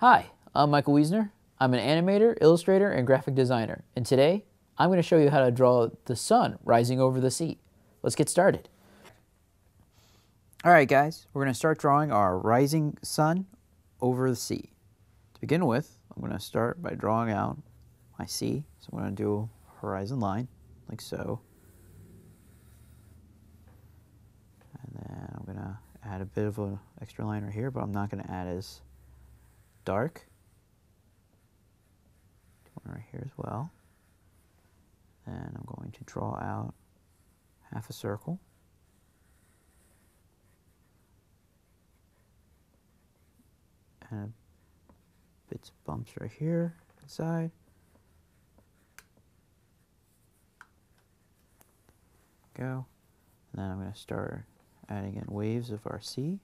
Hi, I'm Michael Weisner. I'm an animator, illustrator, and graphic designer. And today, I'm going to show you how to draw the sun rising over the sea. Let's get started. All right, guys, we're going to start drawing our rising sun over the sea. To begin with, I'm going to start by drawing out my sea. So I'm going to do a horizon line, like so. And then I'm going to add a bit of an extra line right here, but I'm not going to add as dark. One right here as well. And I'm going to draw out half a circle. And bits of bumps right here inside. Go. And then I'm going to start adding in waves of our sea.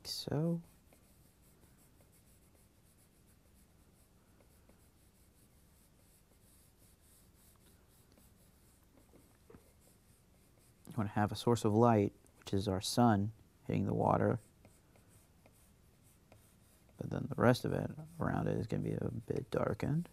So. You want to have a source of light, which is our sun hitting the water. But then the rest of it around it is going to be a bit darkened.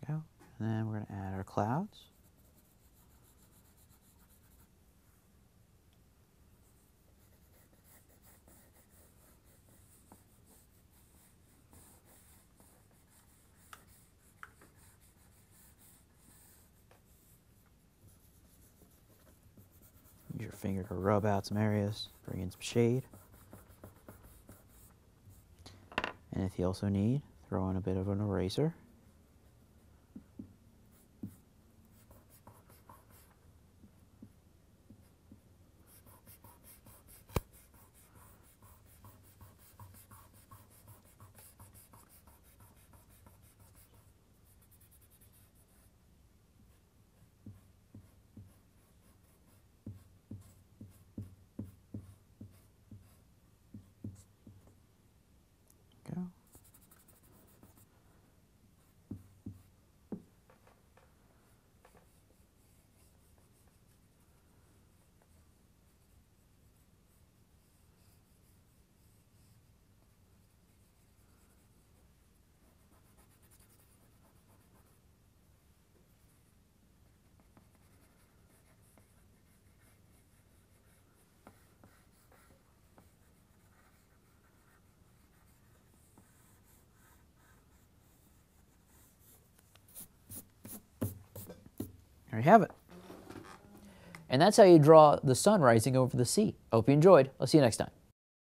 Go. And then we're going to add our clouds. Use your finger to rub out some areas, bring in some shade. And if you also need, throw in a bit of an eraser. Go. There you have it. And that's how you draw the sun rising over the sea. I hope you enjoyed. I'll see you next time.